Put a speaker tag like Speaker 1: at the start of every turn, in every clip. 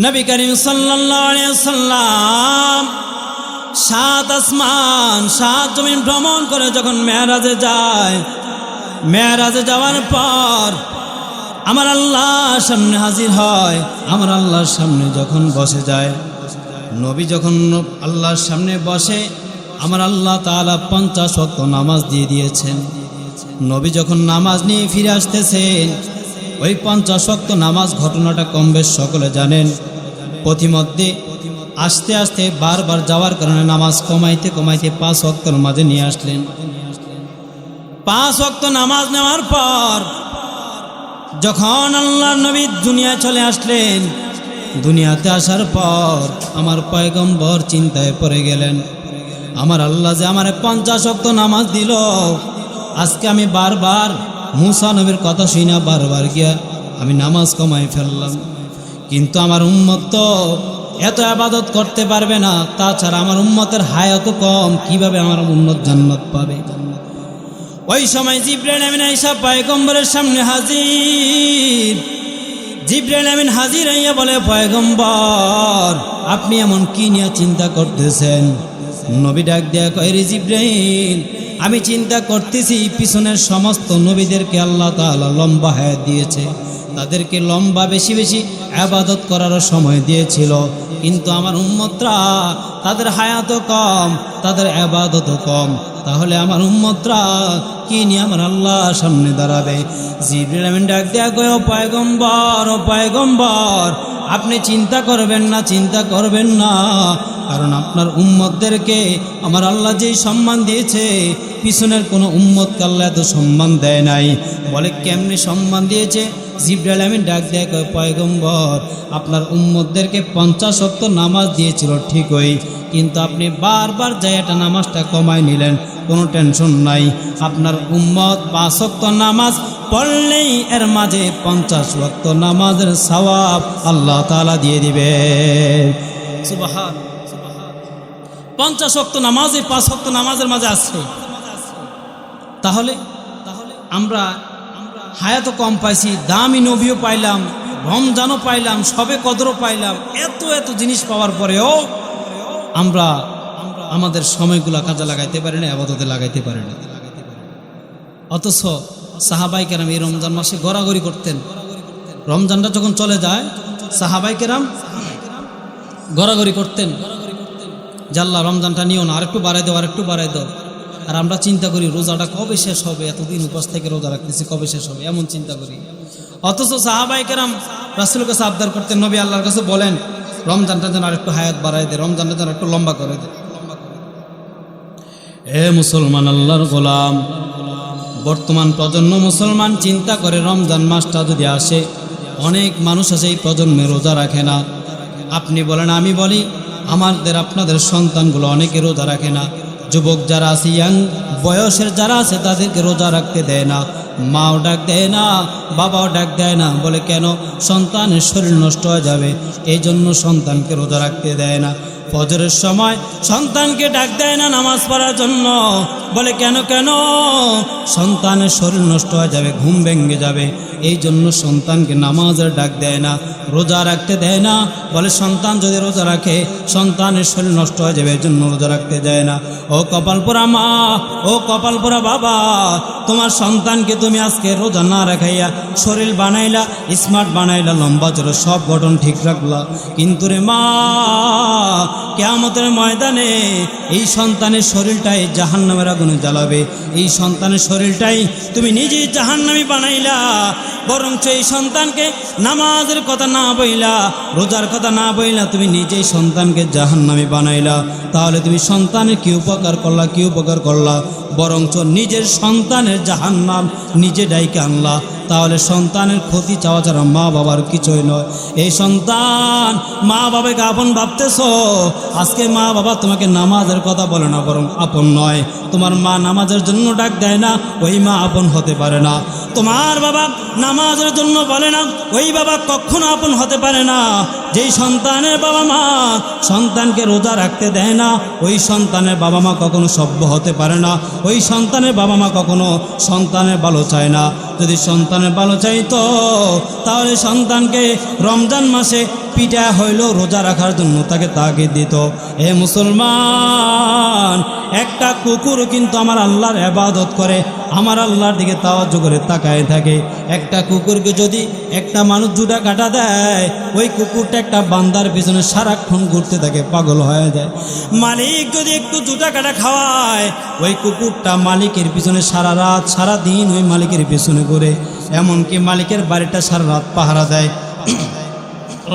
Speaker 1: নবী করিম সাল্লাল্লাহু আলাইহি ওয়াসাল্লাম সাত আসমান সাত জমিন ভ্রমণ করে যখন মেরাজে যায়, মেরাজে যাওয়ার পর আমার আল্লাহর সামনে হাজির হয়। আমার আল্লাহর সামনে যখন বসে যায়, নবী যখন আল্লাহর সামনে বসে, আমার আল্লাহ তাআলা 50 ওয়াক্ত নামাজ দিয়ে দিয়েছেন। নবী যখন নামাজ নিয়ে ফিরে আসতেছেন, ওই 50 ওয়াক্ত নামাজ ঘটনাটা কম বেশ সকলে জানেন। পথিমধ্যে আস্তে আস্তে বারবার যাওয়ার কারণে নামাজ কমাইতে কমাইতে 5 ওয়াক্তের মাঝে নিয়ে আসলেন। 5 ওয়াক্ত নামাজ নেওয়ার পর যখন আল্লাহর নবী দুনিয়ায় চলে আসলেন, দুনিয়াতে আসার পর আমার পয়গম্বর চিন্তায় পড়ে গেলেন, আমার আল্লাহ যে আমার 50 ওয়াক্ত নামাজ দিল, আজকে আমি বারবার মুসা নবীর কথা শুনে বারবার গিয়া আমি নামাজ কমাই ফেললাম। কিন্তু আমার উম্মত তো এত ইবাদত করতে পারবে না, তাছাড়া আমার উম্মতের হায়াত কম, কিভাবে আমার উম্মত জান্নাত পাবে? ওই সময় জিবরাইল আমিন আয়েশা পয়গম্বরের সামনে হাজির। জিবরাইল আমিন হাজির হইয়া বলে, পয়গম্বর আপনি এমন কি নিয়ে চিন্তা করতেছেন? নবী ডাক দেয়া কয়, রে জিবরাইল, আমি চিন্তা করতেছি পিছনের সমস্ত নবীদেরকে আল্লাহ তাআলা লম্বা হায়াত দিয়েছে, তাদেরকে লম্বা বেশি বেশি ইবাদত করার সময় দিয়েছিল, কিন্তু আমার উম্মতরা তাদের হায়াতও কম, তাদের ইবাদতও কম, তাহলে আমার উম্মতরা কি নিয়ে আমার আল্লাহর সামনে দাঁড়াবে? জিবরাইল আমিন ডাক দেয়া কয়, ও পয়গম্বর আপনি চিন্তা করবেন না, চিন্তা করবেন না, কারণ আপনার উম্মতদেরকে আমার আল্লাহ যেই সম্মান দিয়েছে, পিছনের কোনো উম্মতকে আল্লাহ এত সম্মান দেয় নাই। বলে, কেমনি সম্মান দিয়েছে? জিবরাইল আমিন ডাক দেয়া কয়, পয়গম্বর আপনার উম্মতদেরকে 50 ওয়াক্ত নামাজ দিয়েছিল ঠিকই, কিন্তু আপনি বারবার যাই এটা নামাজটা কমাই নিলেন, কোনো টেনশন নাই, আপনার উম্মত 5 ওয়াক্ত নামাজ পড়লেই এর মাঝে 50 ওয়াক্ত নামাজের সওয়াব আল্লাহ তাআলা দিয়ে দিবে। সুবহান, 50 ওয়াক্ত নামাজে 5 ওয়াক্ত নামাজের মাঝে আছে। তাহলে আমরা হায়াতও কম পাইছি, দামি নবীও পাইলাম, রমজানও পাইলাম, সবে কদরও পাইলাম, এত এত জিনিস পাওয়ার পরেও আমরা আমাদের সময়গুলো কাজে লাগাইতে পারি না, ইবাদতে লাগাইতে পারি না। অথচ সাহাবাই কেরাম এই রমজান মাসে গড়াগড়ি করতেন। রমজানটা যখন চলে যায়, সাহাবাই কেরাম গড়াগড়ি করতেন, জাল্লা রমজানটা নিও না, আরেকটু বাড়াই দাও, আরেকটু বাড়াই দাও। আর আমরা চিন্তা করি রোজাটা কবে শেষ হবে, এতদিন উপাস থেকে রোজা রাখতেছি, কবে শেষ হবে, এমন চিন্তা করি। অথচ সাহাবাই কেরাম রাসূলের কাছে আবদার করতেন, নবী আল্লাহর কাছে বলেন রমজানটা যেন আরেকটু হায়াত বাড়াই দেয়, রমজানটা যেন একটু লম্বা করে দেয়। এ মুসলমান আল্লাহর গোলাম, বর্তমান প্রজন্ম মুসলমান চিন্তা করে রমজান মাসটা যদি আসে, অনেক মানুষ আছে এই প্রজন্মে রোজা রাখে না। আপনি বলেন, আমি বলি, আমাদের আপনাদের সন্তানগুলো অনেকে রোজা রাখে না। যুবক যারা আছে, ইয়াং বয়সের যারা আছে, তাদেরকে রোজা রাখতে দেয় না, মাও ডাক দেয় না, বাবাও ডাক দেয় না। বলে কেন? সন্তানের শরীর নষ্ট হয়ে যাবে, এই জন্য সন্তানকে রোজা রাখতে দেয় না। ফজরের সময় সন্তানকে ডাক দেয় না নামাজ পড়ার জন্য। বলে কেন? সন্তানের শরীর নষ্ট হয়ে যাবে, ঘুম ভেঙে যাবে, এই জন্য সন্তানকে নামাজের ডাক দেয় না, রোজা রাখতে দেয় না। বলে সন্তান যদি রোজা রাখে সন্তানের শরীর নষ্ট হয়ে যাবে, এই জন্য রোজা রাখতে দেয় না। ও কপালপোড়া মা, ও কপালপোড়া বাবা, তোমার সন্তানকে তুমি আজকে রোজা না রাখাইয়া শরীর বানাইলা, স্মার্ট বানাইলা, লম্বা চলো, সব গঠন ঠিক রাখলা, কিন্তু রে মা, কিয়ামতের ময়দানে এই সন্তানের শরীরটাই জাহান্নামের আগুনে জ্বালাবে। এই সন্তানের শরীরটাই তুমি নিজেই জাহান্নামী বানাইলা। বরঞ্চ এই সন্তানকে নামাজের কথা না বইলা, রোজার কথা না বইলা, তুমি নিজেই সন্তানকে জাহান্নামী বানাইলা। তাহলে তুমি সন্তানের কি উপকার করলা? বরঞ্চ নিজের সন্তানের জাহান্নাম নিজে ডাইকে আনলা। তাহলে সন্তানের ক্ষতি চাওয়া ছাড়া মা বাবার কিছুই নয়। এই সন্তান মা বাবাকে আপন ভাবতেছ, আজকে মা বাবা তোমাকে নামাজের কথা বলে না, বরং আপন নয়। তোমার মা নামাজের জন্য ডাক দেয় না, ওই মা আপন হতে পারে না। তোমার বাবা নামাজের জন্য বলে না, ওই বাবা কখনো আপন হতে পারে না। যেই সন্তানের বাবা মা সন্তানকে রোজা রাখতে দেয় না, ওই সন্তানের বাবা মা কখনো সভ্য হতে পারে না। ওই সন্তানের বাবা মা কখনো সন্তানের ভালো চায় না। যদি সন্তানের ভালো চাইতো তাহলে সন্তানকে রমজান মাসে পিঠা হইলেও রোজা রাখার জন্য তাকে তাগিদ দিত। হে মুসলমান, একটা কুকুর কিন্তু আমার আল্লাহর ইবাদত করে, আমার আল্লাহর দিকে তাওয়াজ্জু করে তাকায় থাকে। একটা কুকুরকে যদি একটা মানুষ জুতা কাটা দেয়, ওই কুকুরটা একটা বান্দার পিছনে সারাক্ষণ ঘুরতে থাকে, পাগল হয়ে যায়। মালিক যদি একটু জুতা কাটা খাওয়ায়, ওই কুকুরটা মালিকের পিছনে সারা রাত সারা দিন ওই মালিকের পিছনে ঘুরে। এমনকি মালিকের বাড়িটা সারা রাত পাহারা দেয়।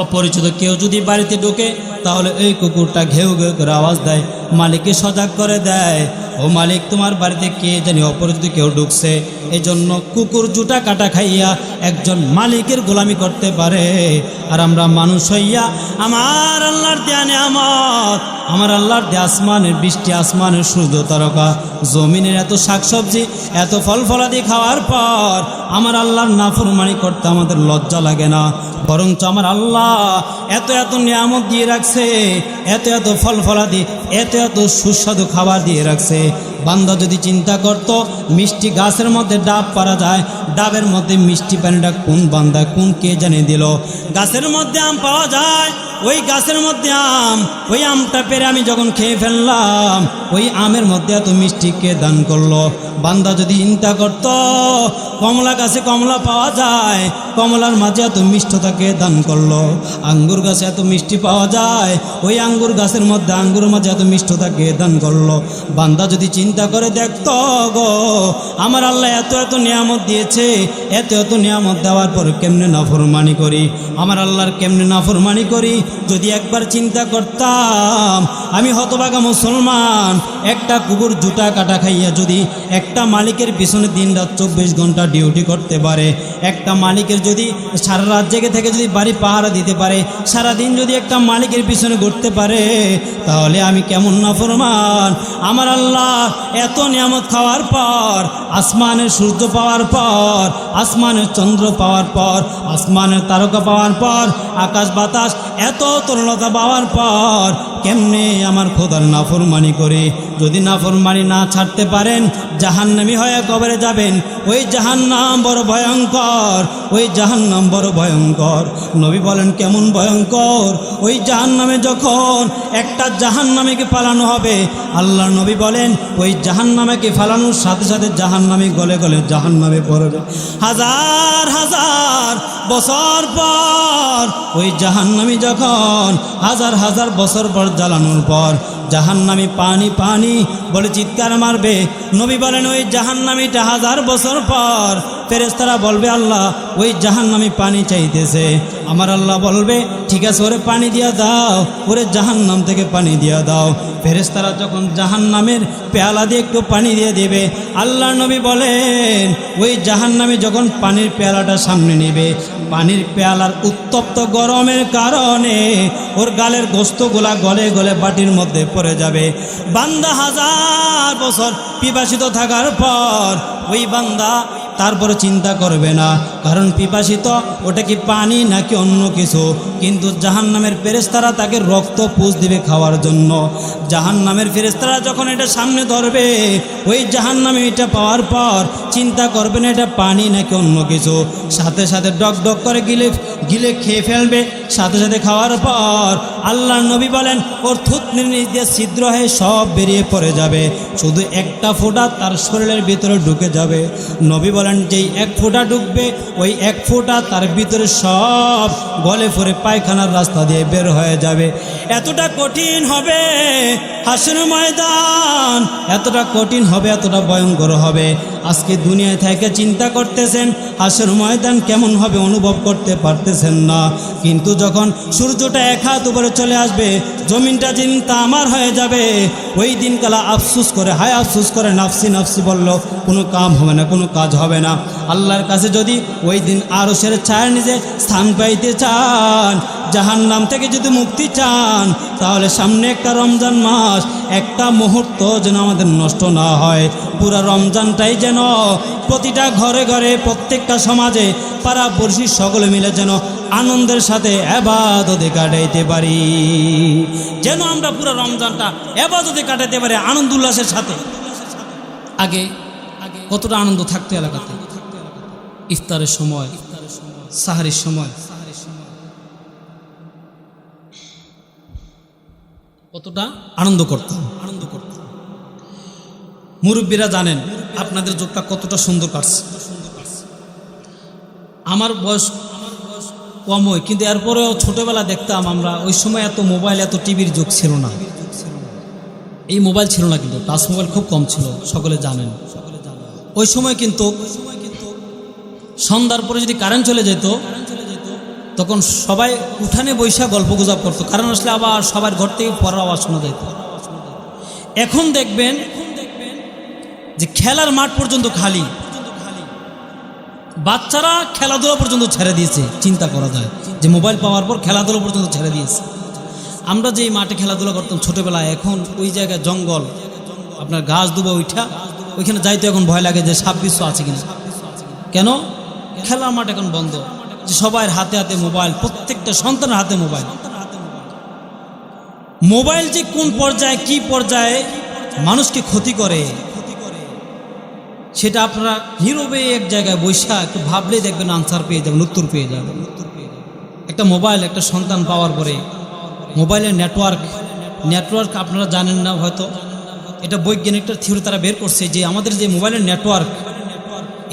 Speaker 1: অপরিচিত কেউ যদি বাড়িতে ঢোকে তাহলে এই কুকুরটা ঘেউ ঘেউ করে আওয়াজ দেয়, মালিককে সজাগ করে দেয়, ও মালিক তোমার বাড়িতে কে জানি অপরিচিত কেউ ঢুকছে। এই জন্য কুকুর জুতা কাটা খাইয়া একজন মালিকের গোলামি করতে পারে। আর আমরা মানুষ হইয়া আমার আল্লাহর দেয়া নিয়ামত, আমার আল্লাহর দেয়া আসমানের বৃষ্টি, আসমানের সূর্য তারকা, জমিনের এত শাকসবজি, এত ফল ফলাদি খাওয়ার পর আমার আল্লাহর নাফরমানি করতে আমাদের লজ্জা লাগে না। বরঞ্চ আমার আল্লাহ এত এত নিয়ামত দিয়ে রাখছে, এত এত ফল ফলাদি, এত এত সুস্বাদু খাবার দিয়ে রাখছে। বান্দা যদি চিন্তা করত মিষ্টি গাছের মধ্যে ডাব পারা যায়, ডাবের মধ্যে মিষ্টি পানিটা কোন বান্দা কোন কে জানিয়ে দিল। গাছের মধ্যে আম পাওয়া যায়, ওই গাছের মধ্যে আম, ওই আমটা পেরে আমি যখন খেয়ে ফেললাম, ওই আমের মধ্যে এত মিষ্টি কে দান করলো। বান্দা যদি চিন্তা করত কমলা গাছে কমলা পাওয়া যায়, কমলার মাঝে এত মিষ্টতা কে দান করলো। আঙ্গুর গাছে এত মিষ্টি পাওয়া যায়, ওই আঙ্গুর গাছের মধ্যে আঙ্গুরের মাঝে এত মিষ্টতা কে দান করলো। বান্দা যদি চিন্তা করে দেখত গো আমার আল্লাহ এত এত নিয়ামত দিয়েছে, এত এত নিয়ামত দেওয়ার পর কেমনে নাফরমানি করি, আমার আল্লাহর কেমনে নাফরমানি করি, যদি একবার চিন্তা করতাম। আমি হতভাগা মুসলমান, একটা কুকুর জুতা কাটা খাইয়া যদি একটা মালিকের পিছনে দিন রাত 24 ঘন্টা ডিউটি করতে পারে, একটা মালিকের যদি সারা রাত জেগে থেকে যদি বাড়ি পাহারা দিতে পারে, সারাদিন যদি একটা মালিকের পিছনে ঘুরতে পারে, তাহলে আমি কেমন নাফরমান। আমার আল্লাহ এত নিয়ামত খাওয়ার পর, আসমানের সূর্য পাওয়ার পর, আসমানের চন্দ্র পাওয়ার পর, আসমানের তারকা পাওয়ার পর, আকাশ বাতাস এত তরলতা পাওয়ার পর কেমনে আমার খোদার নাফরমানি করে। যদি নাফরমানি না ছাড়তে পারেন জাহান্নামী হয়ে কবরে যাবেন। ওই জাহান্নাম বড় ভয়ঙ্কর, ওই জাহান্নাম বড় ভয়ঙ্কর। নবী বলেন কেমন ভয়ঙ্কর। ওই জাহান্নামে যখন একটা জাহান্নামীকে পালানো হবে, আল্লাহ নবী বলেন ওই জাহান্নামীকে ফালানোর সাথে সাথে জাহান্নামী গলে গলে জাহান্নামে পড়বে। হাজার হাজার বছর পর ওই জাহান্নামী যখন হাজার হাজার বছর পর জ্বালানোর পর জাহান্নামী পানি পানি বলে চিৎকার মারবে। নবী বলেন ওই জাহান্নামীটা হাজার বছর পর ফেরেশতারা বলবে আল্লাহ ওই জাহান্নামী পানি চাইতেছে। আমার আল্লাহ বলবে ঠিক আছে ওরে পানি দিয়া দাও, ওরে জাহান্নাম থেকে পানি দিয়া দাও। ফেরেশতারা যখন জাহান্নামের পেয়ালা দিয়ে একটু পানি দিয়ে দেবে, আল্লাহ নবী বলেন ওই জাহান্নামী যখন পানির পেয়ালাটা সামনে নেবে, পানির পেয়ালার উত্তপ্ত গরমের কারণে ওর গালের গোস্তগুলা গলে গলে বাটির মধ্যে পড়ে যাবে। বান্দা হাজার বছর পিপাসিত থাকার পর ওই বান্দা তারপরে চিন্তা করবে না, কারণ পিপাসিত ওটা কি পানি নাকি অন্য কিছু। কিন্তু জাহান্নামের ফেরেশতারা তাকে রক্ত পুষ দিবে খাওয়ার জন্য। জাহান্নামের ফেরেশতারা যখন এটা সামনে ধরবে, ওই জাহান্নামে এটা পাওয়ার পর চিন্তা করবে না এটা পানি নাকি অন্য কিছু, সাথে সাথে ডক ডক করে গিলে গিলে খেয়ে ফেলবে। সাথে সাথে খাওয়ার পর আল্লাহ নবী বলেন ওর থুতনির নিচ দিয়ে ছিদ্র হয়ে সব বেরিয়ে পড়ে যাবে, শুধু একটা ফোঁটা তার শরীরের ভিতরে ঢুকে যাবে। নবী বলেন যেই এক ফোঁটা ঢুকবে, ওই এক ফোঁটা তার ভিতরে সব গলে পড়ে পায়খানার রাস্তা দিয়ে বের হয়ে যাবে। এতটা কঠিন হবে হাসর ময়দান, এতটা কঠিন হবে, এতটা ভয়ঙ্কর হবে। আজকে দুনিয়ায় থেকে চিন্তা করতেছেন হাসর ময়দান কেমন হবে অনুভব করতে পারতেছেন না, কিন্তু যখন সূর্যটা এক হাত উপরে চলে আসবে, জমিনটা চিন্তা আমার হয়ে যাবে, ওই দিন কালা আফসুস করে হায় আফসুস করে নাফসি নাফসি বলল কোনো কাম হবে না, কোনো কাজ হবে না। আল্লাহর কাছে যদি ওই দিন আরশের ছায়ার নিচে স্থান পাইতে চান, জাহান্নাম থেকে যদি মুক্তি চান, তাহলে সামনে একটা রমজান মাস, একটা মুহূর্ত যেন আমাদের নষ্ট না হয়। পুরা রমজানটাই যেন প্রতিটা ঘরে ঘরে প্রত্যেকটা সমাজে পাড়া পড়শি সকলে মিলে যেন আনন্দের সাথে ইবাদতে কাটাইতে পারি, যেন আমরা পুরো রমজানটা ইবাদতে কাটাইতে পারি আনন্দ উল্লাসের সাথে। আগে কতটা আনন্দ থাকতো এলাকাতে, ইফতারের সময়, সাহারির সময় কতটা আনন্দ করতাম। মুরব্বীরা জানেন আপনাদের যুগটা কতটা সুন্দর কাটছে। আমার বয়স কম হয়, কিন্তু এরপরেও ছোটবেলা দেখতাম আমরা, ওই সময় এত মোবাইল এত টিভির যুগ ছিল না, এই মোবাইল ছিল না, কিন্তু টাচ মোবাইল খুব কম ছিল, সকলে জানেন। ওই সময় কিন্তু সন্ধ্যার পরে যদি কারেন্ট চলে যেত তখন সবাই উঠানে বৈশা গল্প গুজব করতো, কারণ আসলে আবার সবার ঘর থেকে পড়ার আওয়াজ শোনা যেত। এখন দেখবেন যে খেলার মাঠ পর্যন্ত খালি, বাচ্চারা খেলাধুলা পর্যন্ত ছেড়ে দিয়েছে। চিন্তা করা যায় যে মোবাইল পাওয়ার পর খেলাধুলা পর্যন্ত ছেড়ে দিয়েছে। আমরা যেই মাঠে খেলাধুলা করতাম ছোটবেলায়, এখন ওই জায়গায় জঙ্গল, আপনার গাছ দুবা উঠা, ওইখানে যাইতে এখন ভয় লাগে যে সাপ বিচ্ছু আছে কিনা। কেন? খেলার মাঠ এখন বন্ধ, যে সবার হাতে হাতে মোবাইল, প্রত্যেকটা সন্তানের হাতে মোবাইল। মোবাইল যে কোন পর্যায়ে কি পর্যায়ে মানুষকে ক্ষতি করে সেটা আপনারা নীরবে এক জায়গায় বৈশা একটু ভাবলেই দেখবেন আনসার পেয়ে যাবেন, উত্তর পেয়ে যাবেন। একটা মোবাইল একটা সন্তান পাওয়ার পরে মোবাইলের নেটওয়ার্ক আপনারা জানেন না হয়তো, এটা বৈজ্ঞানিকটার থিওরি তারা বের করছে যে আমাদের যে মোবাইলের নেটওয়ার্ক,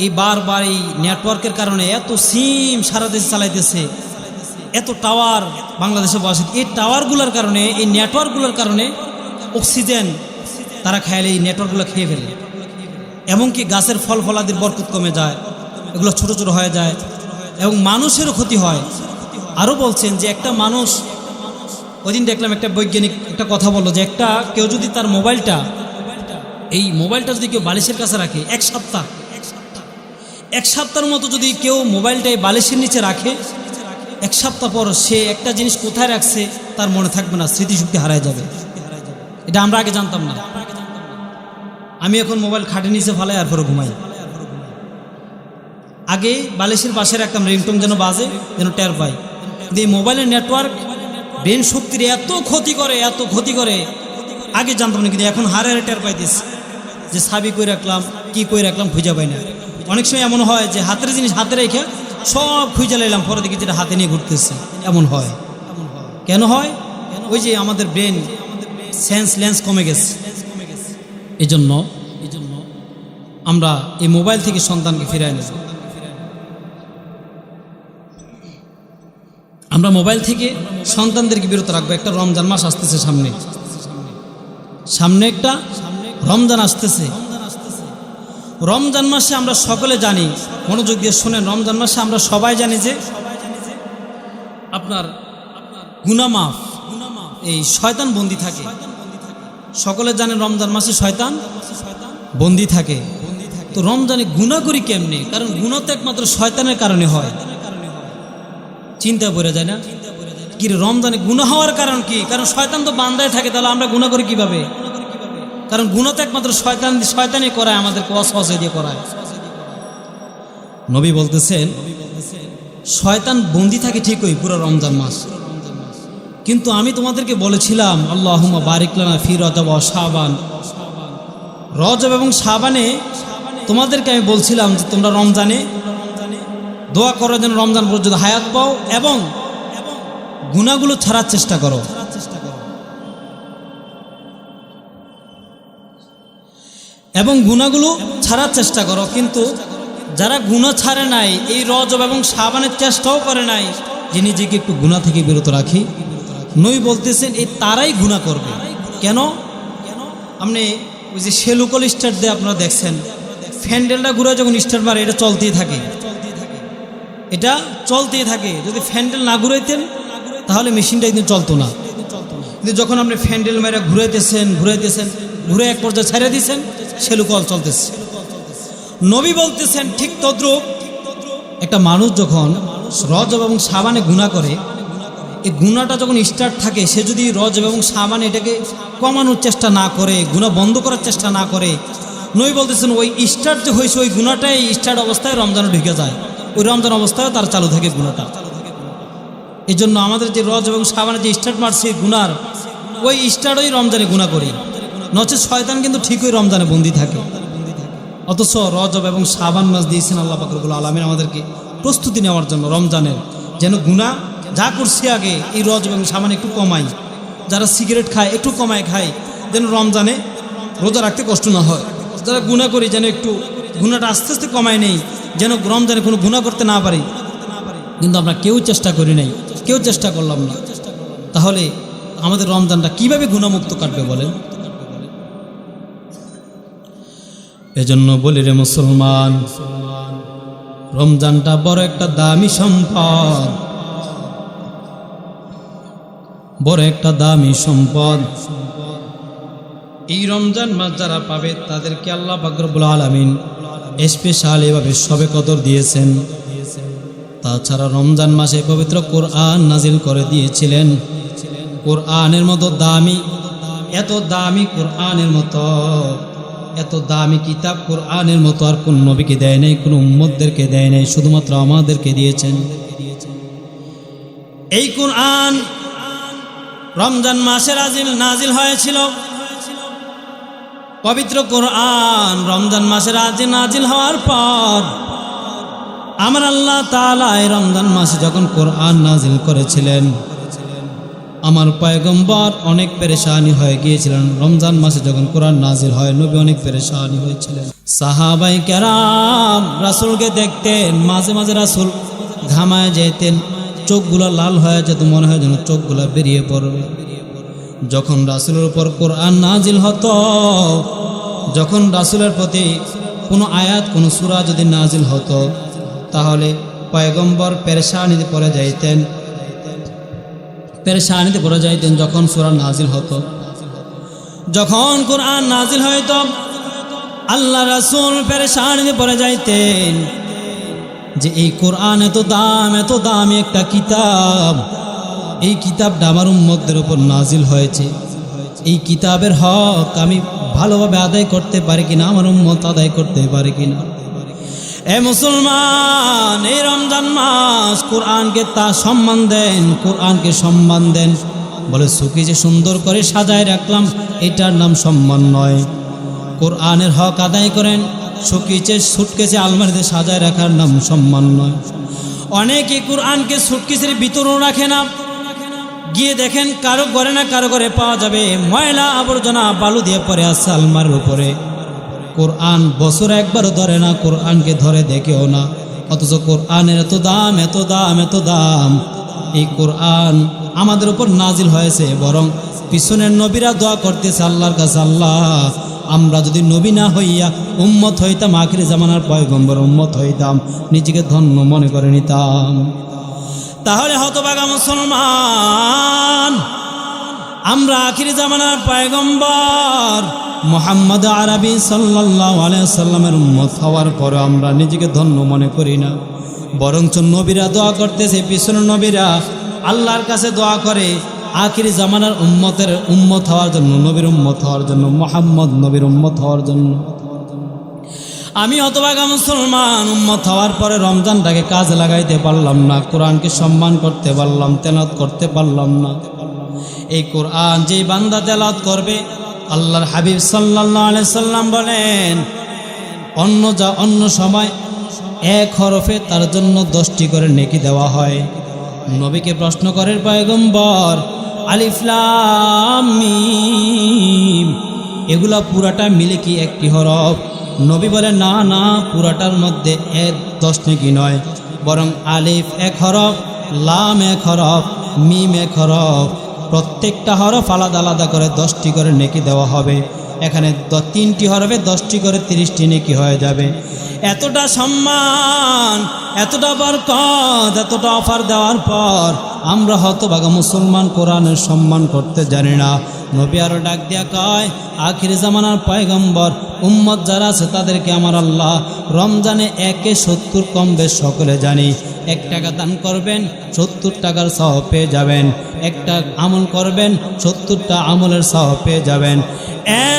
Speaker 1: এই বারবার এই নেটওয়ার্কের কারণে এত সিম সারা দেশে চালাইতেছে, এত টাওয়ার বাংলাদেশে বসে, এই টাওয়ারগুলোর কারণে, এই নেটওয়ার্কগুলোর কারণে অক্সিজেন তারা খাইলে এই নেটওয়ার্কগুলো খেয়ে ফেলে, এমনকি গাছের ফল ফলাদির বরকত কমে যায়, এগুলো ছোট ছোট হয়ে যায় এবং মানুষেরও ক্ষতি হয়। আরও বলছেন যে একটা মানুষ, ওইদিন দেখলাম একটা বৈজ্ঞানিক একটা কথা বললো যে কেউ যদি তার মোবাইলটা যদি কেউ বালিশের কাছে রাখে এক সপ্তাহের মতো যদি কেউ মোবাইলটা এই বালিশের নিচে রাখে, এক সপ্তাহ পর সে একটা জিনিস কোথায় রাখছে তার মনে থাকবে না, স্মৃতিশক্তি হারায় যাবে। এটা আমরা আগে জানতাম না। আমি এখন মোবাইল খাটে নিচে ফালাই আর পরে ঘুমাই। আগে বালিশের পাশে রাখতাম, রিংটোন যেন বাজে, যেন টের পাই। কিন্তু এই মোবাইলের নেটওয়ার্ক ব্রেন শক্তির এত ক্ষতি করে আগে জানতাম না, কিন্তু এখন হারে টের পাইতেছি যে সাবি কই রাখলাম, কি কই রাখলাম খুঁজে পাই না। অনেক সময় এমন হয় যে হাতের জিনিস হাতে রেখে সব খুঁজে লাইলাম, পরে দেখি যেটা হাতে নিয়ে ঘুরতেছে। এমন হয় কেন হয়? ওই যে আমাদের ব্রেন লেন্স কমে গেছে। এই জন্য আমরা এই মোবাইল থেকে সন্তানকে ফিরাই নেব। আমরা মোবাইল থেকে সন্তানদেরকে বিরত রাখবো। একটা রমজান মাস আসতেছে, সামনে একটা রমজান আসতেছে। রমজান মাসে আমরা সকলে জানি, মনোযোগ দিয়ে শোনেন, রমজান মাসে আমরা সবাই জানি যে আপনার গুনাহ মাফ, এই শয়তান বন্দি থাকে। সকলে জানেন রমজান মাসে শয়তান বন্দি থাকে। তো রমজানে গুনাহ করি কেমনে? কারণ গুনাহ তো একমাত্র শয়তানের কারণে হয়। চিন্তা করে যায় না কি রমজানে গুনাহ হওয়ার কারণ কি? কারণ শয়তান তো বান্দায় থাকে, তাহলে আমরা গুনাহ করি কিভাবে? কারণ গুনাহ তো একমাত্র শয়তানই করায়, আমাদেরকে ওয়াসওয়াসা দিয়ে করায়। নবী বলতেছেন শয়তান বন্দি থাকে ঠিকই পুরো রমজান মাস, কিন্তু আমি তোমাদেরকে বলেছিলাম আল্লাহুম্মা বারিক লানা ফি রজব ওয়া শাবান, রজব এবং শাবানে তোমাদেরকে আমি বলছিলাম যে তোমরা রমজানে দোয়া করো যেন রমজান পর্যন্ত হায়াত পাও এবং গুনাহগুলো ছাড়ার চেষ্টা করো। কিন্তু যারা গুনাহ ছাড়ে নাই, এই রজব এবং শাবানের চেষ্টাও করে নাই যে নিজেকে একটু গুনাহ থেকে বিরত রাখি, নবী বলতেছেন এই তারাই গুনাহ করবে। কেন? আপনি ওই যে সেলুকল স্টার্ট দিয়ে আপনারা দেখছেন, ফ্যান্ডেলটা ঘুরে যখন স্টার্ট মারে এটা চলতেই থাকে, যদি ফ্যান্ডেল না ঘুরাইতেন তাহলে মেশিনটা কিন্তু চলতো না। কিন্তু যখন আপনি ফ্যান্ডেল মেরে ঘুরাইতেছেন ঘুরে এক পর্যায়ে ছেড়ে দিয়েছেন, সেলুকল চলতেছে। নবী বলতেছেন ঠিক তদ্রূপ একটা মানুষ যখন রজব এবং শাবানে গুনাহ করে, এই গুনাহটা যখন স্টার্ট থাকে, সে যদি রজব এবং শাবানে এটাকে কমানোর চেষ্টা না করে, গুনাহ বন্ধ করার চেষ্টা না করে, নবী বলতেছেন ওই স্টার্ট যে হয়েছে ওই গুনাহটাই স্টার্ট অবস্থায় রমজানে ঢুকে যায়, ওই রমজান অবস্থায় তার চালু থাকে গুনাহটা। এই জন্য আমাদের যে রজব এবং শাবানের যে স্টার্ট মারছে গুনার, ওই স্টার্টই রমজানে গুনাহ করি, নচেত শয়তান কিন্তু ঠিকই রমজানে বন্দী থাকে। অথচ রজব এবং শাবান মাস দিয়েছেন আল্লাহ পাক রব্বুল আলামিন আমাদেরকে প্রস্তুতি নেওয়ার জন্য রমজানের, যেন গুনাহ যা করছি আগে এই রজব এবং শাবান একটু কমাই, যারা সিগারেট খায় একটু কমায় খায়, যেন রমজানে রোজা রাখতে কষ্ট না হয়। যারা গুনাহ করি যেন একটু গুনাহটা আস্তে আস্তে কমায় নেই, যেন রমজানে কোনো গুনাহ করতে না পারি। কিন্তু আমরা কেউ চেষ্টা করি নাই, কেউ চেষ্টা করলাম না। তাহলে আমাদের রমজানটা কিভাবে গুনাহমুক্ত কাটবে বলেন? এজন্য বলি রে মুসলমান, রমজানটা বড় একটা দামি সম্পদ, বড় একটা দামি সম্পদ। এই রমজান মাস যারা পাবে তাদেরকে আল্লাহ পাক রব্বুল আলামিন স্পেশাল এভাবে সবে কদর দিয়েছেন। তাছাড়া রমজান মাসে পবিত্র কোরআন নাজিল করে দিয়েছিলেন। কোরআনের মতো দামি, এত দামি কোরআনের মতো, এত দামি কিতাব কোরআনের মতো আর কোন নবীকে দেয় নাই, কোন উম্মতদেরকে দেয় নাই, শুধুমাত্র আমাদেরকে দিয়েছেন। এই কোরআন রমজান মাসে নাজিল হয়েছিল। পবিত্র কোরআন রমজান মাসে নাজিল হওয়ার পর আমার আল্লাহ তাআলা এই রমজান মাসে যখন কোরআন নাজিল করেছিলেন, আমার পয়গম্বর অনেক পেরেশানি হয়ে গিয়েছিলেন। রমজান মাসে যখন কোরআন নাজিল হয়, নবী অনেক পেরেশানি হয়েছিলেন। সাহাবাই কেরাম রাসূলকে দেখতেন, মাঝে মাঝে রাসূল ঘামায় যেতেন, চোখগুলো লাল হয়ে যেত, মনে হয় যেন চোখগুলো বেরিয়ে পড়বে। যখন রাসূলের উপর কোরআন নাজিল হতো, যখন রাসূলের প্রতি কোনো আয়াত, কোনো সূরা যদি নাজিল হতো, তাহলে পয়গম্বর পেরেশানিতে পড়ে যাইতেন, পেরেশানিতে পড়ে যাইতেন। যখন সূরা নাজিল হতো, যখন কোরআন নাজিল হইতো, আল্লাহ রাসূল পেরেশানিতে পড়ে যাইতেন যে এই কোরআন এত দাম, এত দামি একটা কিতাব, এই কিতাবটা আমার উম্মতদের উপর নাজিল হয়েছে, এই কিতাবের হক আমি ভালোভাবে আদায় করতে পারি কিনা, আমার উম্মত আদায় করতে পারে কিনা। এ মুসলমান, এই রমজান মাস কোরআনকে তা সম্মান দেন, কোরআনকে সম্মান দেন। বলে সুকি যে সুন্দর করে সাজায় রাখলাম, এটার নাম সম্মান নয়। কোরআনের হক আদায় করেন, সুকিচে সুটকেসে আলমারিতে সাজায় রাখার নাম সম্মান নয়। অনেকে কোরআনকে সুটকেসের ভিতরেও রাখে না, গিয়ে দেখেন কারো ঘরে না কারো ঘরে পাওয়া যাবে ময়লা আবর্জনা বালু দিয়ে পড়ে আছে আলমারির উপরে। কোরআন বছর একবারও ধরে না, কোরআনকে ধরে দেখেও না, অথচ কোরআনের এত দাম, এত দাম, এত দাম। এই কোরআন আমাদের উপর নাজিল হয়েছে, বরং পিছনের নবীরা দোয়া করতেছে আল্লাহর কাছে, আল্লাহ আমরা যদি নবী না হইয়া উম্মত হইতাম, আখিরি জামানার পয়গম্বর উম্মত হইতাম, নিজেকে ধন্য মনে করে নিতাম। তাহলে হতভাগা মুসলমান, আমরা আখিরি জামানার পয়গম্বর মুহাম্মদ আরবি সাল্লাল্লাহু আলাইহি সাল্লামের উম্মত হওয়ার পরে আমরা নিজেকে ধন্য মনে করি না, বরঞ্চ নবীরা দোয়া করতেছে, পিছনের নবীরা আল্লাহর কাছে দোয়া করে আখিরি জামানার উম্মত হওয়ার জন্য, নবীর উম্মত হওয়ার জন্য, মুহাম্মদ নবীর উম্মত হওয়ার জন্য। আমি হতভাগা মুসলমান, উম্মত হওয়ার পরে রমজানটাকে কাজে লাগাইতে পারলাম না, কোরআনকে সম্মান করতে পারলাম, তেলাওয়াত করতে পারলাম না। এই কোরআন যেই বান্দা তেলাওয়াত করবে, আল্লাহর হাবিব সাল্লাল্লাহু আলাইহি সাল্লাম বলেন, অন্য সময় এক হরফে তার জন্য 10টি করে নেকি দেওয়া হয়। নবীকে প্রশ্ন করে পয়গম্বর, আলিফ লাম মিম এগুলা পুরাটা মিলে কি একটি হরফ? নবী বলে, না না, পুরাটার মধ্যে 10 নেকি নয়, বরং আলিফ এক হরফ, লাম এক হরফ, মিম এক হরফ, প্রত্যেকটা হরফ আলাদা আলাদা করে 10টি করে নেকি দেওয়া হবে। এখানে 3টি হরফে 10টি করে 30টি নেকি হয়ে যাবে। এতটা সম্মান, এতটা বরকত, এতটা অফার দেওয়ার পর আমরা হতভাগা মুসলমান কোরআনের সম্মান করতে জানি না। নবী আরো ডাক দিয়া কয়, আখির জামানার পয়গম্বর উম্মত যারা আছে তাদেরকে আমার আল্লাহ রমজানে 1/70 কম বেশ সকলে জানি। 1 টাকা দান করবেন 70 টাকার সওয়াব পেয়ে যাবেন, একটা আমল করবেন 70টা আমলের সওয়াব পেয়ে যাবেন।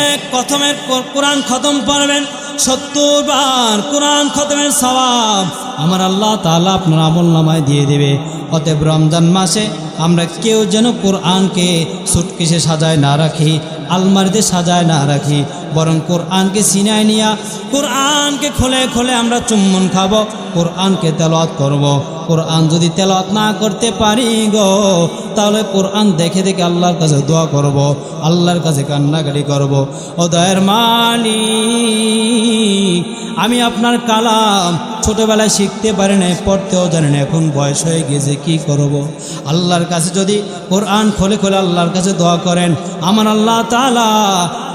Speaker 1: এক প্রথমে কোরআন খতম করবেন 70 বার কোরআন খতমের সওয়াব আমার আল্লাহ তাআলা আপনার আমলনামায় দিয়ে দেবে। অতএব রমজান মাসে আমরা কেউ যেন কোরআনকে সুটকেসে সাজায় না রাখি, আলমারিতে সাজায় না রাখি, বরং কোরআনকে সিনায় নিয়া কোরআনকে খোলে খোলে আমরা চুম্বন খাবো, কোরআনকে তেলাওয়াত করব। কোরআন যদি তেলাওয়াত না করতে পারি গো, তাহলে কোরআন দেখে দেখে আল্লাহর কাছে দোয়া করব, আল্লাহর কাছে কান্নাকাটি করব। ও দয়ার মালিক, আমি আপনার কালাম ছোটবেলায় শিখতে পারি না, পড়তেও জানি না, এখন বয়স হয়ে গেছে, কি করব। আল্লাহর কাছে যদি কোরআন খোলে খোলে আল্লাহর কাছে দোয়া করেন, আমার আল্লাহ তাআলা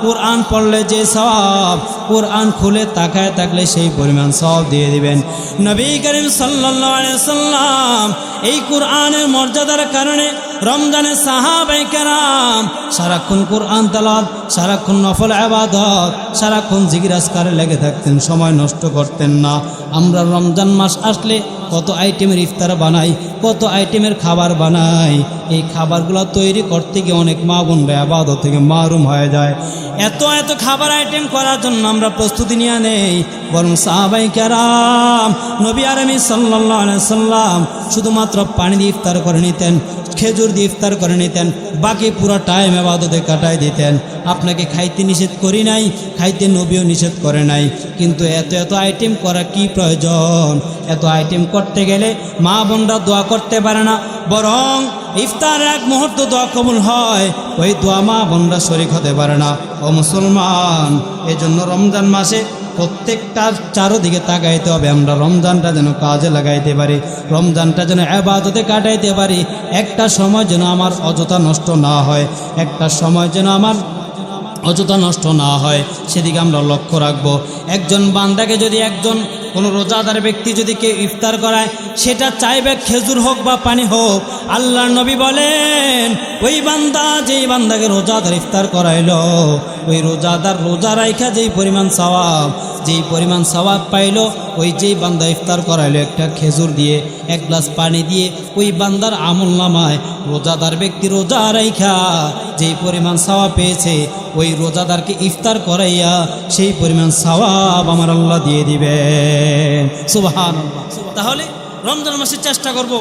Speaker 1: কোরআন পড়লে যে সওয়াব, কোরআন খুলে তাকায় থাকলে সেই পরিমাণ সওয়াব দিয়ে দিবেন। নবী করিম সাল্লাল্লাহু আলাইহি ওয়াসাল্লাম এই কোরআনের মর্যাদার কারণে রমজানে সাহাবায়ে কেরাম সারাক্ষণ কোরআন তেলাওয়াত, সারাক্ষণ নফল ইবাদত, সারাক্ষণ জিকির আজকারে লেগে থাকতেন, সময় নষ্ট করতেন না। আমরা রমজান মাস আসলে কত আইটেমের ইফতার বানাই, কত আইটেমের খাবার বানাই, এই খাবারগুলো তৈরি করতে গিয়ে অনেক মা বোনরা ইবাদত থেকে মাহরুম হয়ে যায়। এত এত খাবার আইটেম করার জন্য আমরা প্রস্তুতি নিয়ে নেই, বরং সাহাবায়ে কেরাম নবী আরবি সাল্লাল্লাহু আলাইহি সাল্লাম শুধুমাত্র পানি দিয়ে ইফতার করে নিতেন, খেজুর দিয়ে ইফতার করে নিতেন, বাকি পুরো টাইম ইবাদতে কাটায় দিতেন। আপনাকে খাইতে নিষেধ করি নাই, খাইতে নবীও নিষেধ করে নাই, কিন্তু এত এত আইটেম করা কি প্রয়োজন? এত আইটেম করতে গেলে মা বোনরা দোয়া করতে পারে না, বরং ইফতারের এক মুহূর্ত দোয়া কবুল হয়, ওই দোয়া মা বোনরা শরীক হতে পারে না। ও মুসলমান, এই জন্য রমজান মাসে প্রত্যেকটা চারোদিকে তাকাইতে হবে, আমরা রমজানটা যেন কাজে লাগাইতে পারি, রমজানটা যেন ইবাদতে কাটাইতে পারি। একটা সময় যেন আমার অযথা নষ্ট না হয়, একটা সময় যেন আমার অযথা নষ্ট না হয়, সেদিকে আমরা লক্ষ্য রাখবো। একজন বান্দাকে যদি একজন কোনো রোজাদার ব্যক্তি যদি কেউ ইফতার করায়, সেটা চাইবে খেজুর হোক বা পানি হোক, আল্লাহর নবী বলেন ওই বান্দা যেই বান্দাকে রোজাদার ইফতার করাইলো, ওই রোজাদার রোজা রাইখা যেই পরিমাণ সওয়াব, যেই পরিমাণ সওয়াব পাইলো, ওই যেই বান্দা ইফতার করাইলো একটা খেজুর দিয়ে, এক গ্লাস পানি দিয়ে, ওই বান্দার আমলনামায় রোজাদার ব্যক্তি রোজা রাইখা যেই পরিমাণ সওয়াব পেয়েছে, ওই রোজাদারকে ইফতার করাইয়া সেই পরিমাণ সওয়াব আমার আল্লাহ দিয়ে দিবেন। সুবহানাল্লাহ। তাহলে রমজান মাসে চেষ্টা করব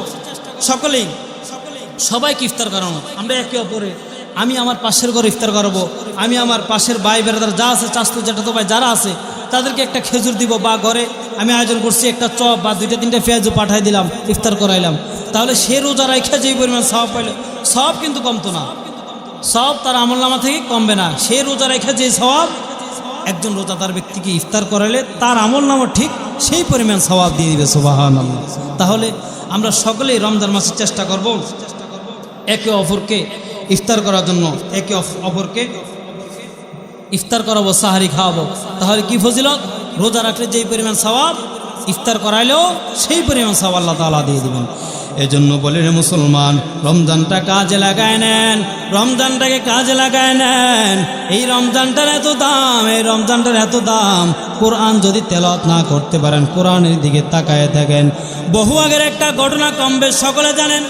Speaker 1: সকলেই, সবাইকে ইফতার করানো। আমরা একে অপরে, আমি আমার পাশের ঘরে ইফতার করাবো, আমি আমার পাশের ভাই বেড়াদার যা আছে, চাচতো জ্যাঠাতো ভাই যারা আছে, তাদেরকে একটা খেজুর দিব, বা ঘরে আমি আয়োজন করছি একটা চপ বা 2-3টা পেঁয়াজও পাঠাই দিলাম, ইফতার করাইলাম। তাহলে সে রোজা রাইখা যেই পরিমাণ সওয়াব পাইলে, সব কিন্তু কমতো না, সব তার আমলনামা থেকে কমবে না। সে রোজা রেখে যে সওয়াব একজন রোজাদার ব্যক্তিকে ইফতার করালে তার আমলনামা ঠিক সেই পরিমাণ সওয়াব দিয়ে দিবে। সুবহানাল্লাহ। তাহলে আমরা সকলেই রমজান মাসে চেষ্টা করব একে অপরকে ইফতার করার জন্য, একে অপরকে ইফতার করাবো, সাহারি খাওয়াবো। তাহলে কি ফজিলত? রোজা রাখলে যেই পরিমাণ সওয়াব, ইফতার করাইলেও সেই পরিমাণ সওয়াব আল্লাহ তাআলা দিয়ে দিবেন। এজন্য বলেন মুসলমান, রমজানটা কাজে লাগায় নেন, রমজানটাকে কাজে লাগায় নেন। এই রমজানটার এত দাম, এই রমজানটার এত দাম। কোরআন যদি তেলাওয়াত না করতে পারেন, কোরআনের দিকে তাকায় থাকেন। বহু আগের একটা ঘটনা কম বেশ সকলে জানেন।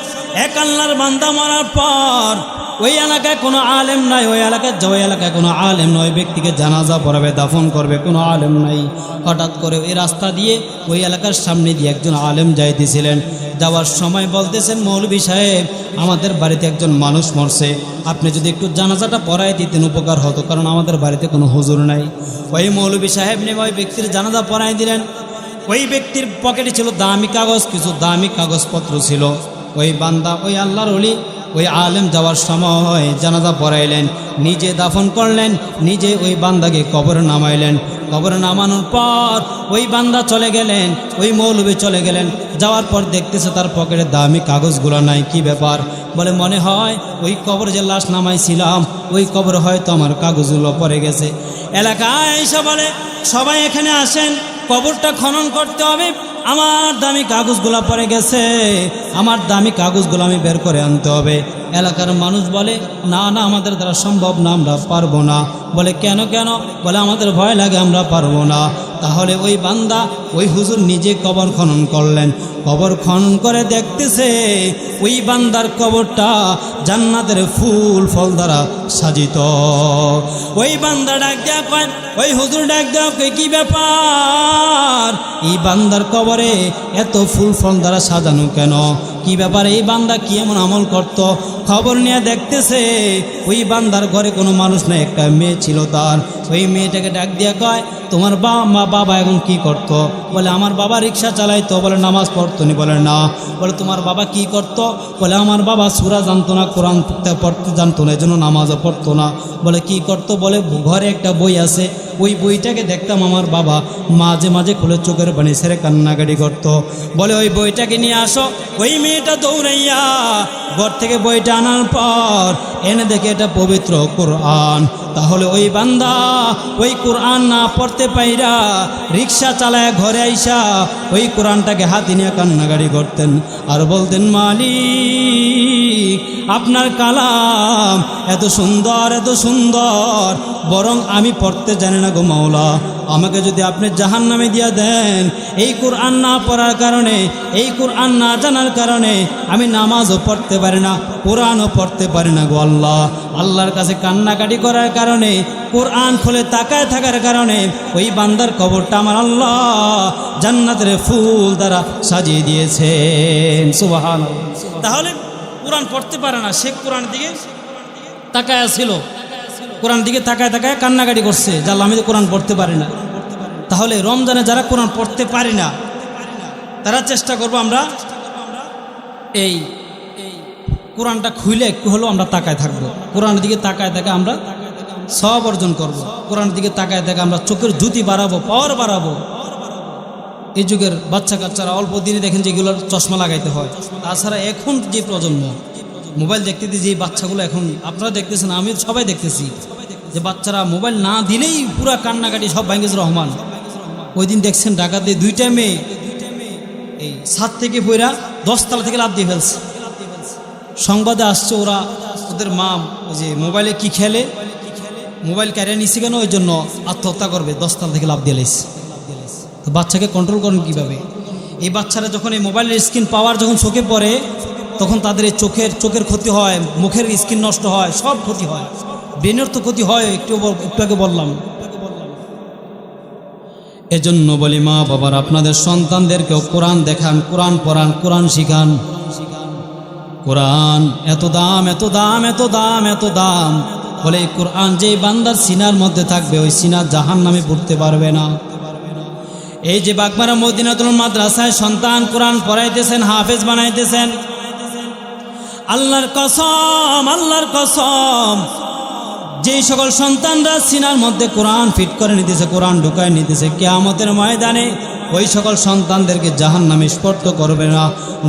Speaker 1: এক আল্লাহর বান্দা মরার পর ওই এলাকায় কোনো আলেম নাই, ওই এলাকায় কোনো আলেম নয়, ব্যক্তিকে জানাজা পড়াবে, দাফন করবে, কোনো আলেম নাই। হঠাৎ করে ওই রাস্তা দিয়ে ওই এলাকার সামনে দিয়ে একজন আলেম যাইতেছিলেন। যাওয়ার সময় বলতেছেন, মৌলভী সাহেব, আমাদের বাড়িতে একজন মানুষ মরছে, আপনি যদি একটু জানাজাটা পড়াই দিতেন উপকার হতো, কারণ আমাদের বাড়িতে কোনো হুজুর নাই। ওই মৌলভী সাহেব নেবে ওই ব্যক্তির জানাজা পড়াই দিলেন। ওই ব্যক্তির পকেটে ছিল দামি কাগজ, কিছু দামি কাগজপত্র ছিল। ওই বান্দা, ওই আল্লাহর ওলি, ওই আলেম যাওয়ার সময় জানাজা পড়াইলেন, নিজে দাফন করলেন, নিজে ওই বান্দাকে কবরে নামাইলেন। কবরে নামানোর পর ওই বান্দা চলে গেলেন, ওই মৌলভী চলে গেলেন। যাওয়ার পর দেখতেছে তার পকেটে দামি কাগজগুলো নাই। কি ব্যাপার? বলে, মনে হয় ওই কবরে যে লাশ নামাইছিলাম, ওই কবরে হয়তো আমার কাগজগুলো পড়ে গেছে। এলাকায় এসে বলে, সবাই এখানে আসেন, কবরটা খনন করতে হবে, আমার দামি কাগজগুলো পড়ে গেছে, আমার দামি কাগজগুলো আমি বের করে আনতে হবে। এলাকার মানুষ বলে, না না, আমাদের দ্বারা সম্ভব না, আমরা পারবো না। বলে কেন কেন? বলে আমাদের ভয় লাগে, আমরা পারবো না। তাহলে ওই বান্দা ওই হুজুর নিজে কবর খনন করলেন। কবর খনন করে দেখতেছে ওই বান্দার কবরটা জান্নাতের ফুল ফল দ্বারা সাজিত। ওই বান্দা ডাক দেয়া কয়, ওই হুজুর ডাক দেয়া কয়, কি ব্যাপার? এই বান্দার কবরে এত ফুল ফল দ্বারা সাজানো কেন? কি ব্যাপার? এই বান্দা কি এমন আমল করত? খবর নিয়ে দেখতেছে ওই বান্দার ঘরে কোনো মানুষ নাই, একটা মেয়ে ছিল তার। ওই মেয়েটাকে ডাক দিয়া কয়, তোমার বাবা এখন কি করত? বলে আমার বাবা রিক্সা চালাইতো। বলে নামাজ পড়তো নি? বলে না। বলে তোমার বাবা কি করত? বলে আমার বাবা সূরা জানতো না, কোরআন পড়তে জানতো না, এজন্য নামাজও পড়তো না। বলে কি করত? বলে ঘরে একটা বই আছে, ওই বইটাকে দেখতাম আমার বাবা মাঝে মাঝে খুলে চোখের পানি ছেড়ে কান্নাকাটি করত। বলে ওই বইটাকে নিয়ে আসো। ওই মেয়েটা দৌড়াইয়া ঘর থেকে বইটা আনার পর এনে দেখে এটা পবিত্র কোরআন। তাহলে ওই বান্দা ওই কোরআন না পড়তে পাইরা রিক্সা চালায় ঘরে আইসা ওই কোরআনটাকে হাতে নিয়ে কান্নাকাটি করতেন আর বলতেন, মালিক আপনার কালাম এত সুন্দর, এত সুন্দর, বরং আমি পড়তে জানি না গো মাওলা, আমাকে যদি আপনি জাহান্নামে দিয়া দেন, এই কোরআন না পড়ার কারণে, এই কোরআন না জানার কারণে আমি নামাজও পড়তে পারি না, কোরআনও পড়তে পারি না গো আল্লাহ। আল্লাহর কাছে কান্নাকাটি করার কারণে, কোরআন খুলে তাকায় থাকার কারণে ওই বান্দার কবরটা আমার আল্লাহ জান্নাতের ফুল দ্বারা সাজিয়ে দিয়েছেন। সুবহানাল্লাহ। তাহলে কোরআন পড়তে পারে না, সে কোরআন দিকে তাকায় ছিল, কোরআন দিকে তাকায় তাকায় কান্নাকাটি করছে, জাল্লা আমি তো কোরআন পড়তে পারি না। তাহলে রমজানে যারা কোরআন পড়তে পারি না তারা চেষ্টা করব আমরা এই কোরআনটা খুইলে একটু হলেও আমরা তাকায় থাকবো, কোরআনের দিকে তাকায় তাকায় আমরা সব অর্জন করব। কোরআনের দিকে তাকায় তাকায় আমরা চোখের জ্যোতি বাড়াবো, পাওয়ার বাড়াবো। এই যুগের বাচ্চা কাচ্চারা অল্প দিনে দেখেন যেগুলোর চশমা লাগাইতে হয়। তাছাড়া এখন যে প্রজন্ম মোবাইল দেখতে যে বাচ্চাগুলো এখন আপনারা দেখতেছেন, আমি সবাই দেখতেছি যে বাচ্চারা মোবাইল না দিলেই পুরা কান্নাকাটি সব ভাঙ্গেজ রহমান। ওই দিন দেখছেন ঢাকাতে 2টা মেয়ে এই ছাদ থেকে পইরা 10 তলা থেকে লাফ দিয়ে ফেলছে। সংবাদে আসছে ওরা, ওদের মা ওই যে মোবাইলে কি খেলে, মোবাইল ক্যারিয়ার নিচ্ছে কেন, ওই জন্য আত্মহত্যা করবে, 10 তলা থেকে লাফ দিয়ে লেছে। তো বাচ্চাকে কন্ট্রোল করেন কীভাবে? এই বাচ্চারা যখন এই মোবাইলের স্ক্রিন পাওয়ার যখন চোখে পড়ে তখন তাদের এই চোখের ক্ষতি হয়, মুখের স্কিন নষ্ট হয়, সব ক্ষতি হয়, ব্রেনের তো ক্ষতি হয়। একটু আগে বললাম। এজন্য বলি মা বাবার আপনাদের সন্তানদেরকেও কোরআন দেখান, কোরআন পড়ান, কোরআন শিখান। কোরআন এত দাম, এত দাম, এত দাম, এত দাম। বলে এই কোরআন যে বান্দার সিনার মধ্যে থাকবে ওই সিনা জাহান্নামে পড়তে পারবে না। এই যে বাগমারা মদিনাতুল মাদ্রাসায় সন্তান কোরআন পড়াইতেছেন, হাফেজ বানাইতেছেন, আল্লাহর কসম, আল্লাহর কসম, যেই সকল সন্তানরা সিনার মধ্যে কোরআন ফিট করে নিতেছে, কোরআন ঢুকায় নিতেছে, কিয়ামতের ময়দানে ওই সকল সন্তানদেরকে জাহান্নামে স্পর্শ করবে না।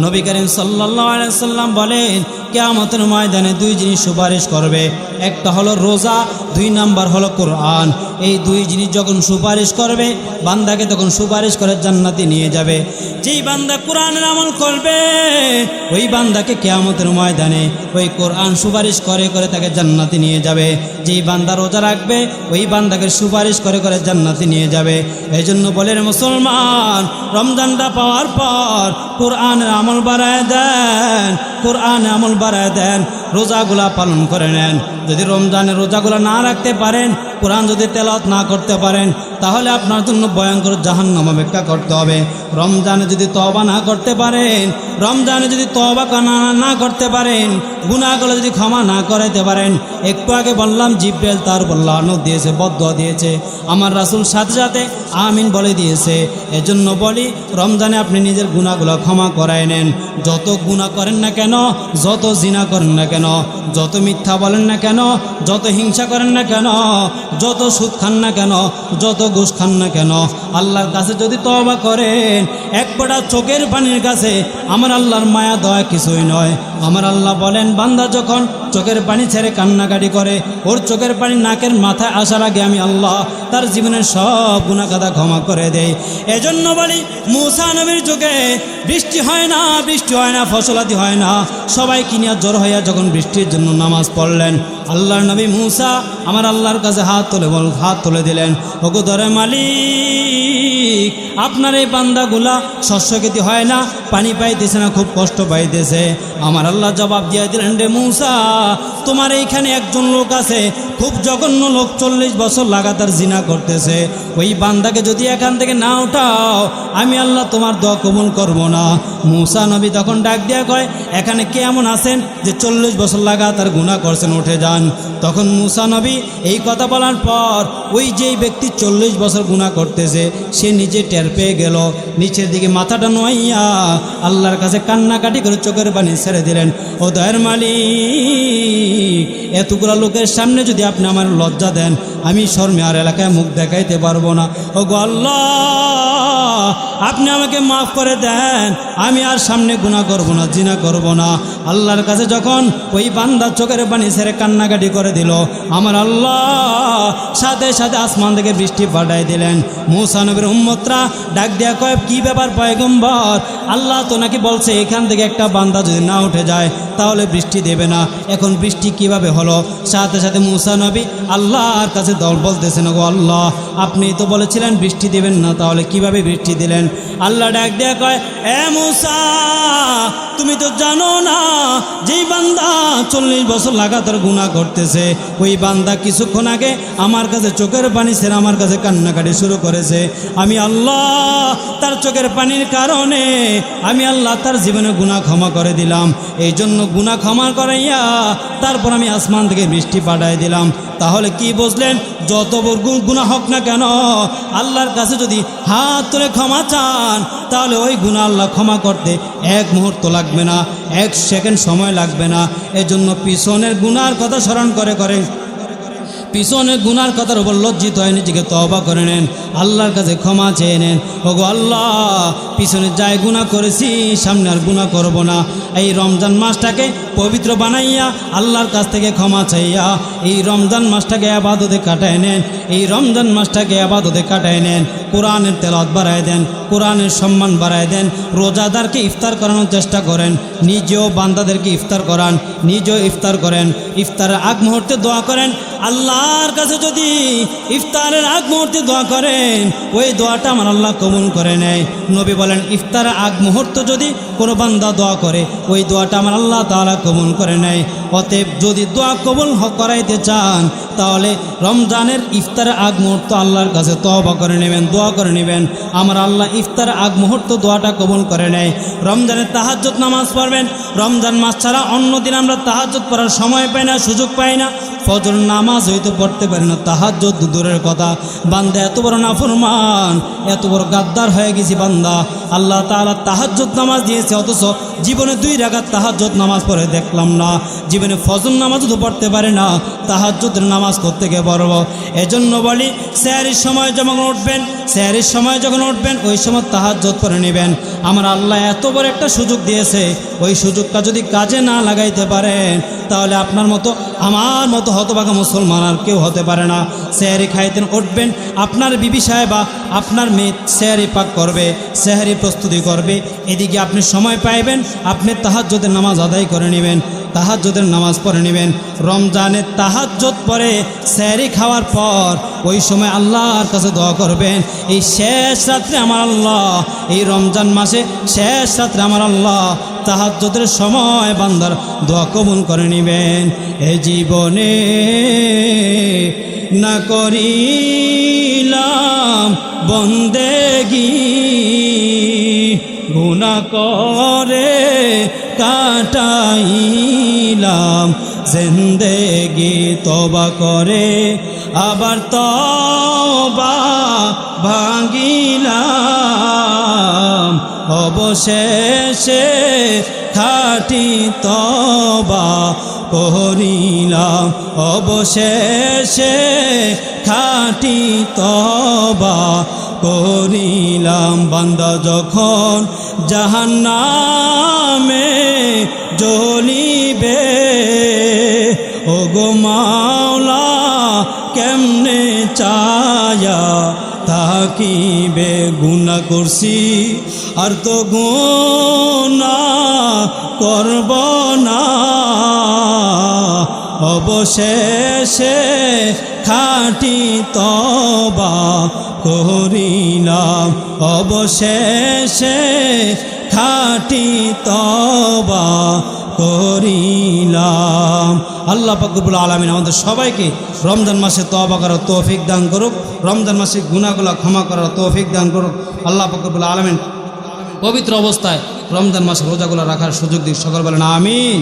Speaker 1: নবী করিম সাল্লাল্লাহু আলাইহি ওয়াসাল্লাম বলেন কিয়ামতের ময়দানে 2 জিনিস সুপারিশ করবে, একটা হলো রোজা, 2 নাম্বার হলো কোরআন। এই 2 জিনিস যখন সুপারিশ করবে বান্দাকে তখন সুপারিশ করে জান্নাতে নিয়ে যাবে। যেই বান্দা কোরআনের আমল করবে ওই বান্দাকে কিয়ামতের ময়দানে ওই কোরআন সুপারিশ করে করে তাকে জান্নাতে নিয়ে যাবে। যেই বান্দা রোজা রাখবে ওই বান্দাকে সুপারিশ করে করে জান্নাতে নিয়ে যাবে। এই জন্য বলেন মুসলমান, রমজানটা পাওয়ার পর কোরআনের আমল বাড়ায় দেন, কোরআনে আমল বাড়ায় দেন, রোজাগুলা পালন করে নেন। যদি রমজানের রোজাগুলা না রাখতে পারেন, কোরআন যদি তেলাওয়াত না করতে পারেন, তাহলে আপনার জন্য ভয়ঙ্কর জাহান্নাম অপেক্ষা করতে হবে। রমজানে যদি তওবা না করতে পারেন, রমজানে যদি তওবা না করতে পারেন, গুনাহগুলো যদি ক্ষমা না করাইতে পারেন, একটু আগে বললাম জিব্রাইল তার লানত দিয়েছে, বদদুয়া দিয়েছে, আমার রাসূল সাথে সাথে আমিন বলে দিয়েছে। এজন্য বলি রমজানে আপনি নিজের গুনাহগুলো ক্ষমা করায় নেন। যত গুনাহ করেন না কেন, যত জিনা করেন না কেন, যত মিথ্যা বলেন না কেন, যত হিংসা করেন না কেন, যত সুদ খান না কেন, যত ঘুষ খান না কেন, আল্লাহর কাছে যদি তওবা করেন, এক ফোঁটা চোখের পানির কাছে আমার আল্লাহর মায়া দয়া কিছুই নয়। আমার আল্লাহ বলেন বান্দা যখন চোখের পানি ছেড়ে কান্নাকাটি করে, ওর চোখের পানি নাকের মাথায় আসার আগে আমি আল্লাহ তার জীবনের সব গুনাহ খাতা ক্ষমা করে দেই। এজন্য বলি মূসা নবীর যুগে বৃষ্টি হয় না, ফসলাদি হয় না, সবাই কিনিয়া জড়ো হইয়া যখন বৃষ্টির জন্য নামাজ পড়লেন, আল্লাহর নবী মূসা আমার আল্লাহর কাছে হাত তুলে দিলেন, ওগো দরে মালিক, আপনার এই বান্দাগুলা শস্য খেতে হয় না, পানি পাইতেছে না, খুব কষ্ট পাইতেছে। আমার আল্লাহ জবাব দিয়ে দিলেন, রে মূসা, তোমার এইখানে একজন লোক আছে, খুব জঘন্য লোক, 40 বছর লাগাতার জিনা করতেছে, ওই বান্দাকে যদি এখান থেকে না উঠাও আমি আল্লাহ তোমার দোয়া কবুল করব না। মূসা নবী তখন ডাক দিয়া কয়, এখানে কে এমন আছেন যে 40 বছর লাগাতার গুনাহ করছেন, উঠে যান। তখন মূসা নবী এই কথা বলার পর ওই যেই ব্যক্তি 40 বছর গুনাহ করতেছে সে নিজে টের পেয়ে গেল, নিচের দিকে মাথাটা নোয়াইয়া আল্লাহর কাছে কান্নাকাটি করে চোখের পানি ছেড়ে দিলেন, ও দয়ার মালিক, এতগুলা লোকের সামনে যদি আপনি আমার লজ্জা দেন আমি শর্মে আর এলাকায় মুখ দেখাইতে পারবো না। ও গো আল্লাহ, আপনি আমাকে মাফ করে দেন, আমি আর সামনে গুনাহ করব না, জিনা করব না। আল্লাহর কাছে যখন ওই বান্দা চোখের পানি ছেড়ে কান্নাকাটি করে দিল, আমার আল্লাহ সাথে সাথে আসমান থেকে বৃষ্টি পাঠাই দিলেন। মূসা নবীর উম্মতরা ডাক দেয়া কয়, কি ব্যাপার পয়গম্বর, আল্লাহ তো নাকি বলছে এখান থেকে একটা বান্দা যদি না উঠে যায় তাহলে বৃষ্টি দেবে না, এখন বৃষ্টি কিভাবে হলো? সাথে সাথে মূসা নবী আল্লাহর কাছে দল বলতেছেন, গো আল্লাহ, আপনি তো বলেছিলেন বৃষ্টি দেবেন না, তাহলে কিভাবে বৃষ্টি দিলেন? আল্লাহ ডাক দেয়া কয়, এ মূসা, তুমি তো জানো না যেই বান্দা 40 বছর লাগাতার গুনাহ করতেছে, ওই বান্দা কিছুক্ষণ আগে আমার কাছে চোখের পানি ছেড়ে আমার কাছে কান্নাকাটি শুরু করেছে, আমি আল্লাহ তার চোখের পানির কারণে আমি আল্লাহ তার জীবনে গুনাহ ক্ষমা করে দিলাম। এই জন্য গুনাহ ক্ষমা করাইয়া তারপর আমি আসমান থেকে বৃষ্টি পাঠাই দিলাম। তাহলে কি বুঝলেন? যত বড় গুনাহ হোক না কেন, আল্লাহর কাছে যদি হাত তুলে ক্ষমা চান তাহলে ওই গুনাহ আল্লাহ ক্ষমা করতে 1 মুহূর্ত লাগবে না, 1 সেকেন্ড সময় লাগবে না। এজন্য পিছনের গুনার কথা স্মরণ করে পিছনের গুনার কথার উপর লজ্জিত হয়ে নিজেকে তওবা করে নেন, আল্লাহর কাছে ক্ষমা চেয়ে নেন। ওগো আল্লাহ, পিছনে যাই গুনাহ করেছি সামনে আর গুনাহ করব না। এই রমজান মাসটাকে পবিত্র বানাইয়া আল্লাহর কাছ থেকে ক্ষমা চাইয়া এই রমজান মাসটাকে ইবাদতে কাটায় নেন, এই রমজান মাসটাকে ইবাদতে কাটায় নেন। কোরআনের তেলাওয়াত বাড়ায় দেন, কোরআনের সম্মান বাড়ায় দেন, রোজাদারকে ইফতার করানোর চেষ্টা করেন, নিজেও বান্দাদেরকে ইফতার করান, নিজেও ইফতার করেন। ইফতারের আগ মুহূর্তে দোয়া করেন, আল্লাহর কাছে যদি ইফতারের আগ মুহূর্তে দোয়া করেন ওই দোয়াটা আমার আল্লাহ কবুল করে নেয়। নবী বলেন, ইফতারের আগ মুহূর্তে যদি কোনো বান্দা দোয়া করে ওই দোয়াটা আমার আল্লাহ তাআলা কবুল করে নেয়। অতএব যদি দোয়া কবুল করাইতে চান তাহলে রমজানের ইফতারের আগ মুহূর্ত আল্লাহর কাছে তওবা করে নেবেন, দোয়া করে নেবেন, আমার আল্লাহ ইফতারের আগ মুহূর্ত দোয়াটা কবুল করে নেয়। রমজানের তাহাজ্জুদ নামাজ পড়বেন। রমজান মাস ছাড়া অন্য দিন আমরা তাহাজ্জুদ পড়ার সময় পাই না, সুযোগ পাই না, ফজর নামাজ হয়তো পড়তে পারি না, তাহাজ্জুদ দূরের কথা। বান্দা এত বড় নাফরমান, এত বড় গাদ্দার হয়ে গেছি বান্দা, আল্লাহ তাআলা তাহাজ্জুদ নামাজ দিয়েছে অথচ জীবনে 2 রাকাত তাহাজ্জুদ নামাজ পড়ে দেখলাম না, জীবনে ফজর নামাজও তো পড়তে পারে না, তাহাজ্জুদের নামাজ করতে গিয়ে পড়ব। এজন্য বলি, সেহরির সময় যখন উঠবেন ওই সময় তাহাজ্জুদ পড়ে নেবেন। আমার আল্লাহ এত বড় একটা সুযোগ দিয়েছে, ওই সুযোগটা যদি কাজে না লাগাইতে পারেন তাহলে আপনার মতো আমার মতো হতভাগা মুসলমান আর কেউ হতে পারে না। সেহরি খাইতেন, উঠবেন, আপনার বিবি সাহেবা আপনার মেয়ে সেহরি পাক করবে, সেহরি প্রস্তুতি করবে, এদিকে আপনি সময় পাইবেন, আপনি তাহাজ্জুদের নামাজ আদায় করে নেবেন, তাহাজ্জুদের নামাজ পড়ে নেবেন। রমজানের তাহাজ্জুদ পরে সেহরি খাওয়ার পর ওই সময় আল্লাহর কাছে দোয়া করবেন, এই শেষ রাত্রে আমার আল্লাহ, এই রমজান মাসে শেষ রাত্রে আমার আল্লাহ তাহাজ্জুদের সময় বান্দার দোয়া কবুল করে নেবেন। এই জীবনে না করিলাম বন্দেগি, গুনাহ করে কাটাইলাম জিন্দেগি, তওবা করে আবার তওবা ভাঙিলাম, অবশেষে খাঁটি তওবা করিলাম, অবশেষে খাঁটি তওবা করিলাম। বান্দা যখন জাহান্নামে জ্বলিবে, ওগো মাওলা কেমনে চায়া থাকিবে। গুনাহ করছি আর তো গুনাহ করব না, অবশেষে খাঁটি তওবা করিলাম, অবশেষে খাঁটি তওবা করিলাম। আল্লাহ পাক রব্বুল আলামিন আমাদের সবাইকে রমজান মাসে তওবা করার তৌফিক দান করুক, রমজান মাসে গুনাহগুলো ক্ষমা করার তৌফিক দান করুক। আল্লাহ পাক রব্বুল আলামিন পবিত্র অবস্থায় রমজান মাসে রোজাগুলো রাখার সুযোগ দিক। সকল বলেন আমিন।